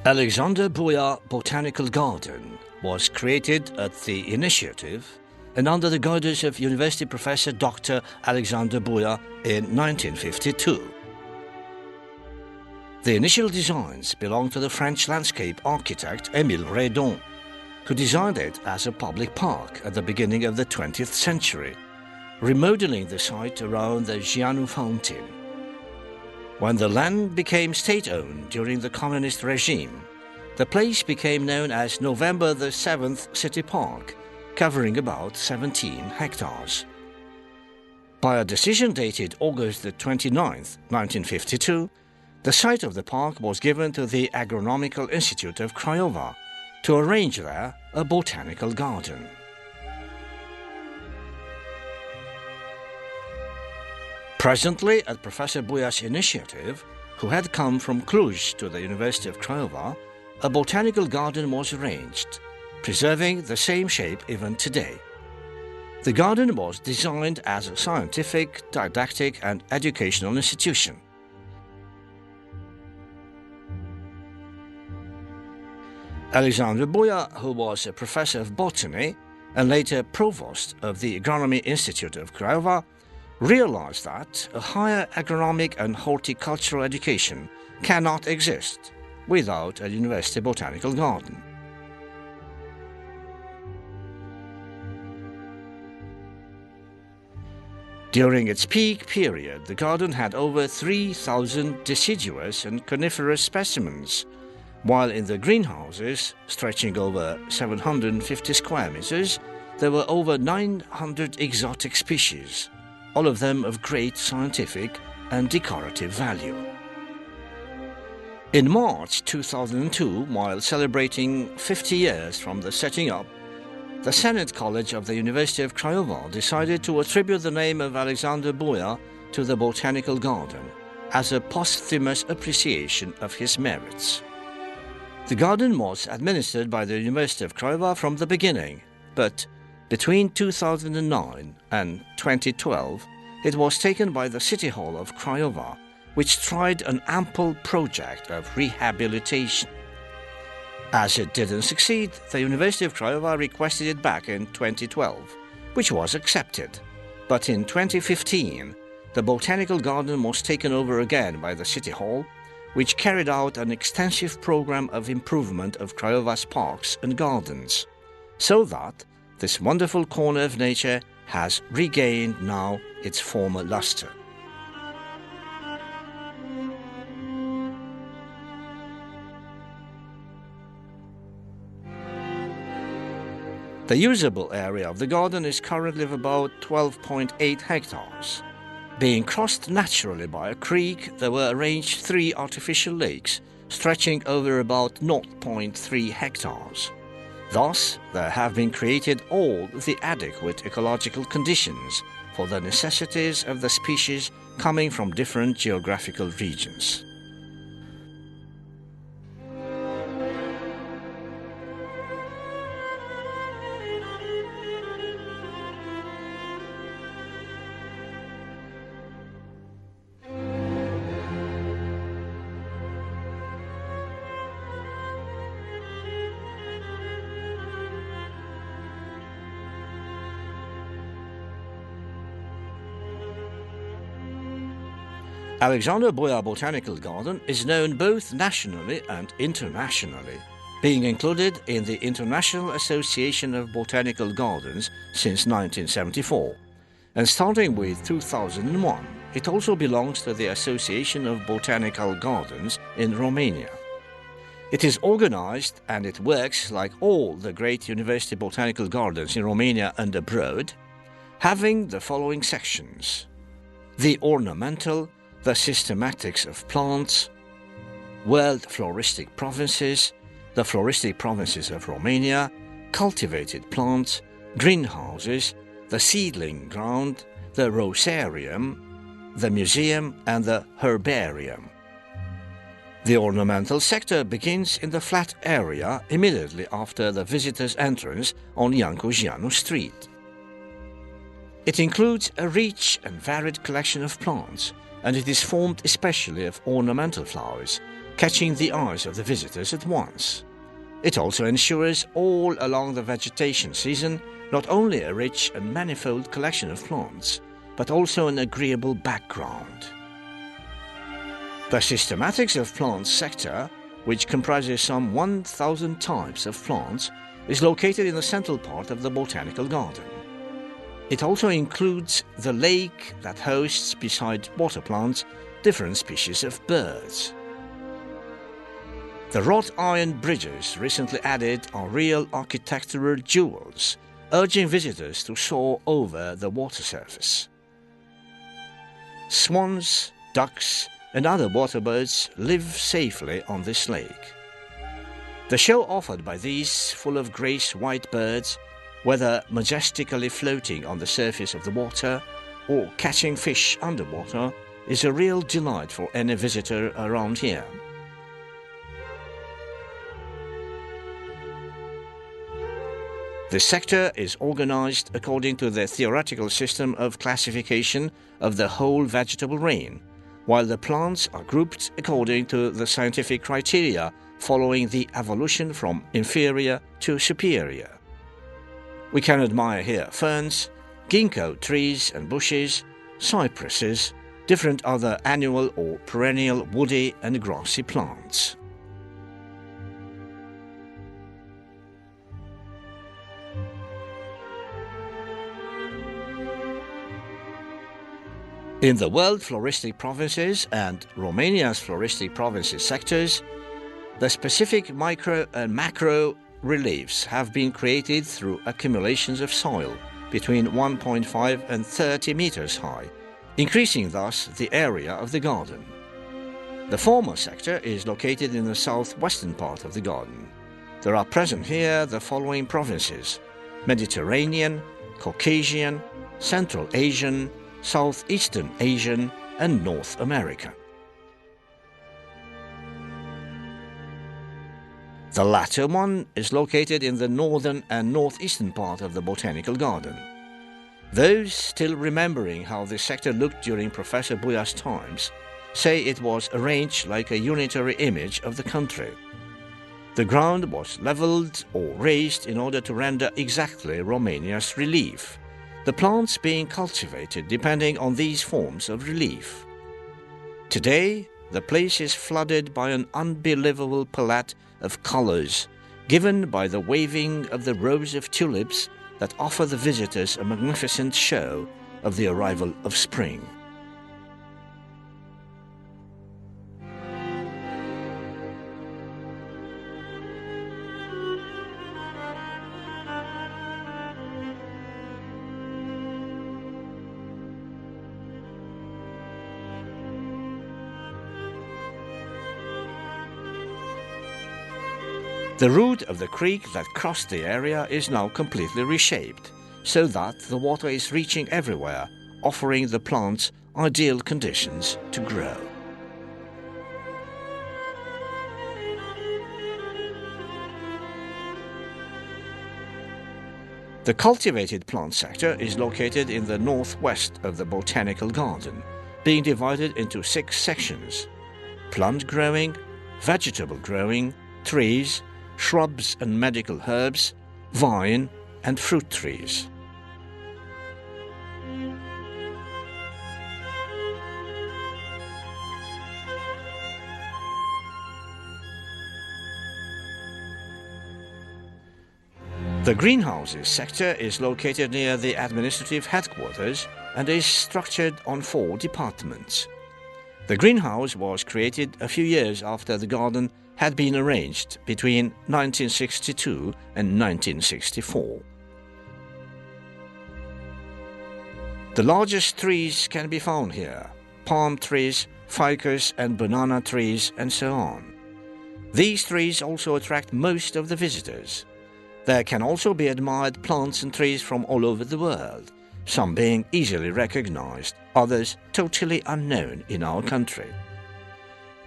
Alexander-Buia Botanical Garden was created at the initiative and under the guidance of University Professor Dr. Alexander-Buia in 1952. The initial designs belong to the French landscape architect Émile Redon, who designed it as a public park at the beginning of the 20th century, remodeling the site around the Gianu fountain. When the land became state-owned during the communist regime, the place became known as November the 7th City Park, covering about 17 hectares. By a decision dated August the 29th, 1952, the site of the park was given to the Agronomical Institute of Craiova to arrange there a botanical garden. Presently, at Professor Buia's initiative, who had come from Cluj to the University of Craiova, a botanical garden was arranged, preserving the same shape even today. The garden was designed as a scientific, didactic and educational institution. Alexander-Buia, who was a professor of botany and later provost of the Agronomy Institute of Craiova, realized that a higher agronomic and horticultural education cannot exist without a university botanical garden. During its peak period, the garden had over 3,000 deciduous and coniferous specimens, while in the greenhouses, stretching over 750 square meters, there were over 900 exotic species, all of them of great scientific and decorative value. In March 2002, while celebrating 50 years from the setting up, the Senate College of the University of Craiova decided to attribute the name of Alexander-Buia to the Botanical Garden as a posthumous appreciation of his merits. The garden was administered by the University of Craiova from the beginning, but between 2009 and 2012, it was taken by the City Hall of Craiova, which tried an ample project of rehabilitation. As it didn't succeed, the University of Craiova requested it back in 2012, which was accepted. But in 2015, the Botanical Garden was taken over again by the City Hall, which carried out an extensive program of improvement of Craiova's parks and gardens, so that this wonderful corner of nature has regained now its former luster. The usable area of the garden is currently of about 12.8 hectares. Being crossed naturally by a creek, there were arranged 3 artificial lakes, stretching over about 0.3 hectares. Thus, there have been created all the adequate ecological conditions for the necessities of the species coming from different geographical regions. Alexander-Buia Botanical Garden is known both nationally and internationally, being included in the International Association of Botanical Gardens since 1974, and starting with 2001, it also belongs to the Association of Botanical Gardens in Romania. It is organized and it works like all the great university botanical gardens in Romania and abroad, having the following sections: the ornamental, the systematics of plants, world floristic provinces, the floristic provinces of Romania, cultivated plants, greenhouses, the seedling ground, the rosarium, the museum and the herbarium. The ornamental sector begins in the flat area immediately after the visitor's entrance on Iancu Street. It includes a rich and varied collection of plants, and it is formed especially of ornamental flowers, catching the eyes of the visitors at once. It also ensures all along the vegetation season not only a rich and manifold collection of plants, but also an agreeable background. The systematics of plants sector, which comprises some 1,000 types of plants, is located in the central part of the botanical garden. It also includes the lake that hosts, beside water plants, different species of birds. The wrought iron bridges recently added are real architectural jewels, urging visitors to soar over the water surface. Swans, ducks, and other water birds live safely on this lake. The show offered by these full of grace white birds, whether majestically floating on the surface of the water or catching fish underwater, is a real delight for any visitor around here. This sector is organized according to the theoretical system of classification of the whole vegetable range, while the plants are grouped according to the scientific criteria following the evolution from inferior to superior. We can admire here ferns, ginkgo trees and bushes, cypresses, different other annual or perennial woody and grassy plants. In the world floristic provinces and Romania's floristic provinces sectors, the specific micro and macro reliefs have been created through accumulations of soil between 1.5 and 30 meters high, increasing thus the area of the garden. The former sector is located in the southwestern part of the garden. There are present here the following provinces: Mediterranean, Caucasian, Central Asian, Southeastern Asian, and North America. The latter one is located in the northern and northeastern part of the botanical garden. Those still remembering how this sector looked during Professor Buia's times say it was arranged like a unitary image of the country. The ground was leveled or raised in order to render exactly Romania's relief, the plants being cultivated depending on these forms of relief. Today, the place is flooded by an unbelievable palette of colors, given by the waving of the rows of tulips that offer the visitors a magnificent show of the arrival of spring. The route of the creek that crossed the area is now completely reshaped, so that the water is reaching everywhere, offering the plants ideal conditions to grow. The cultivated plant sector is located in the northwest of the botanical garden, being divided into 6 sections: plant growing, vegetable growing, trees, shrubs and medical herbs, vine and fruit trees. The greenhouses sector is located near the administrative headquarters and is structured on 4 departments. The greenhouse was created a few years after the garden had been arranged between 1962 and 1964. The largest trees can be found here: palm trees, ficus and banana trees, and so on. These trees also attract most of the visitors. There can also be admired plants and trees from all over the world, some being easily recognized, others totally unknown in our country.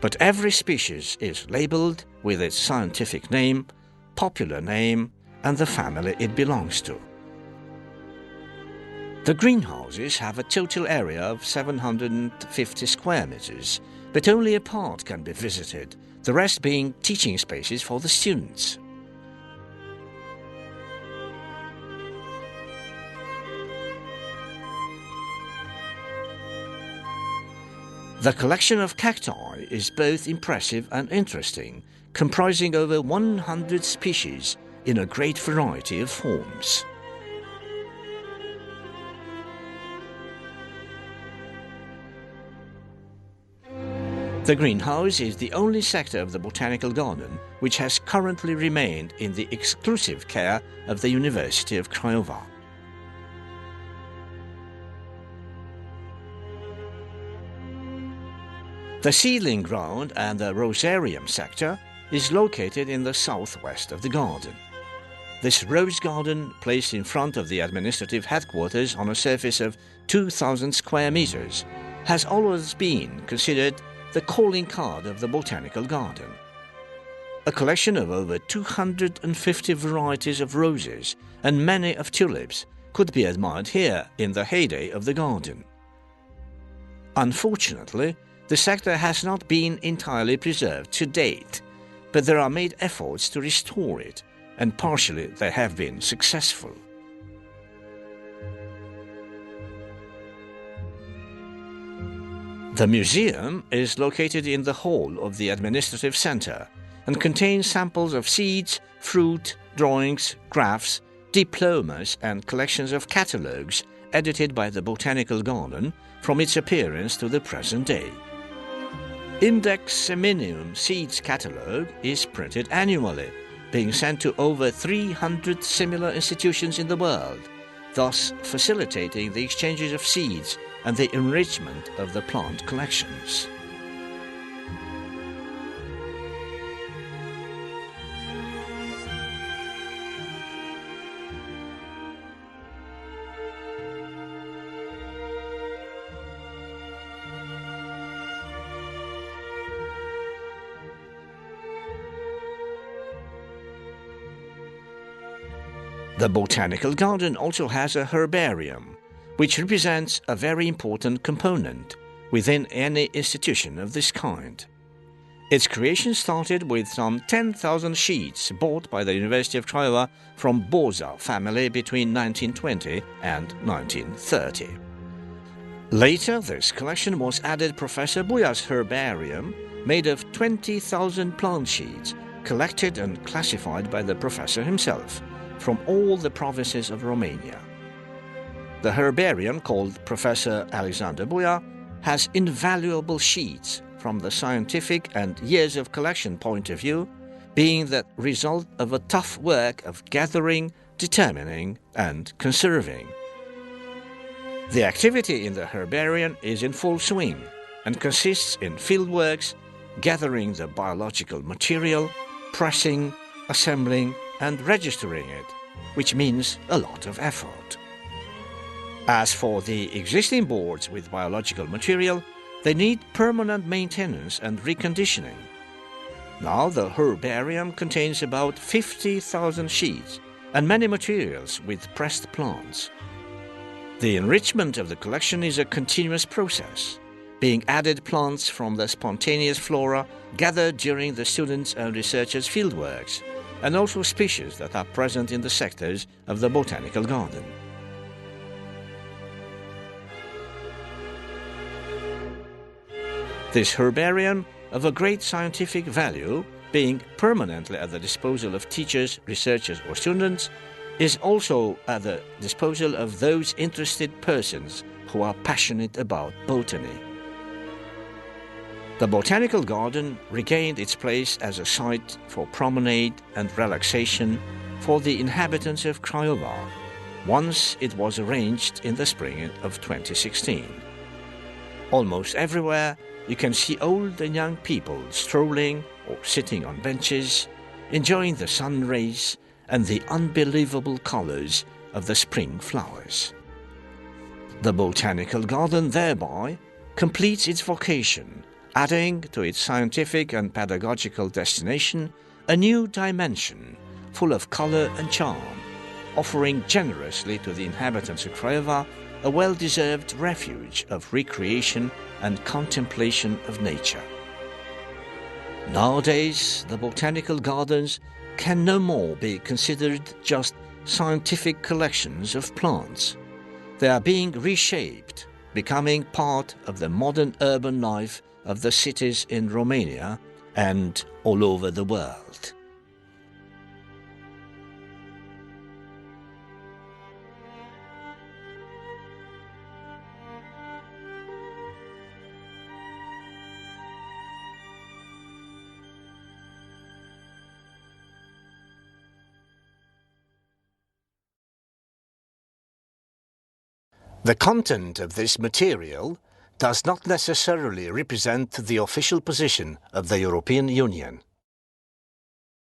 But every species is labeled with its scientific name, popular name, and the family it belongs to. The greenhouses have a total area of 750 square meters, but only a part can be visited, the rest being teaching spaces for the students. The collection of cacti is both impressive and interesting, comprising over 100 species in a great variety of forms. The greenhouse is the only sector of the botanical garden which has currently remained in the exclusive care of the University of Craiova. The seedling ground and the rosarium sector is located in the southwest of the garden. This rose garden, placed in front of the administrative headquarters on a surface of 2,000 square meters, has always been considered the calling card of the botanical garden. A collection of over 250 varieties of roses and many of tulips could be admired here in the heyday of the garden. Unfortunately, the sector has not been entirely preserved to date, but there are made efforts to restore it, and partially they have been successful. The museum is located in the hall of the administrative center and contains samples of seeds, fruit, drawings, graphs, diplomas and collections of catalogues edited by the Botanical Garden from its appearance to the present day. Index Seminum Seeds Catalogue is printed annually, being sent to over 300 similar institutions in the world, thus facilitating the exchanges of seeds and the enrichment of the plant collections. The Botanical Garden also has a herbarium, which represents a very important component within any institution of this kind. Its creation started with some 10,000 sheets bought by the University of Craiova from Boza family between 1920 and 1930. Later, this collection was added Professor Buja's herbarium, made of 20,000 plant sheets, collected and classified by the professor himself, from all the provinces of Romania. The herbarium, called Professor Alexander Buja, has invaluable sheets from the scientific and years of collection point of view, being the result of a tough work of gathering, determining and conserving. The activity in the herbarium is in full swing and consists in fieldworks, gathering the biological material, pressing, assembling and registering it, which means a lot of effort. As for the existing boards with biological material, they need permanent maintenance and reconditioning. Now the herbarium contains about 50,000 sheets and many materials with pressed plants. The enrichment of the collection is a continuous process, being added plants from the spontaneous flora gathered during the students' and researchers' fieldworks, and also species that are present in the sectors of the Botanical Garden. This herbarium, of a great scientific value, being permanently at the disposal of teachers, researchers or students, is also at the disposal of those interested persons who are passionate about botany. The Botanical Garden regained its place as a site for promenade and relaxation for the inhabitants of Craiova, once it was arranged in the spring of 2016. Almost everywhere you can see old and young people strolling or sitting on benches, enjoying the sun rays and the unbelievable colors of the spring flowers. The Botanical Garden thereby completes its vocation, adding to its scientific and pedagogical destination a new dimension full of color and charm, offering generously to the inhabitants of Craiova a well-deserved refuge of recreation and contemplation of nature. Nowadays, the botanical gardens can no more be considered just scientific collections of plants. They are being reshaped, becoming part of the modern urban life of the cities in Romania and all over the world. The content of this material does not necessarily represent the official position of the European Union.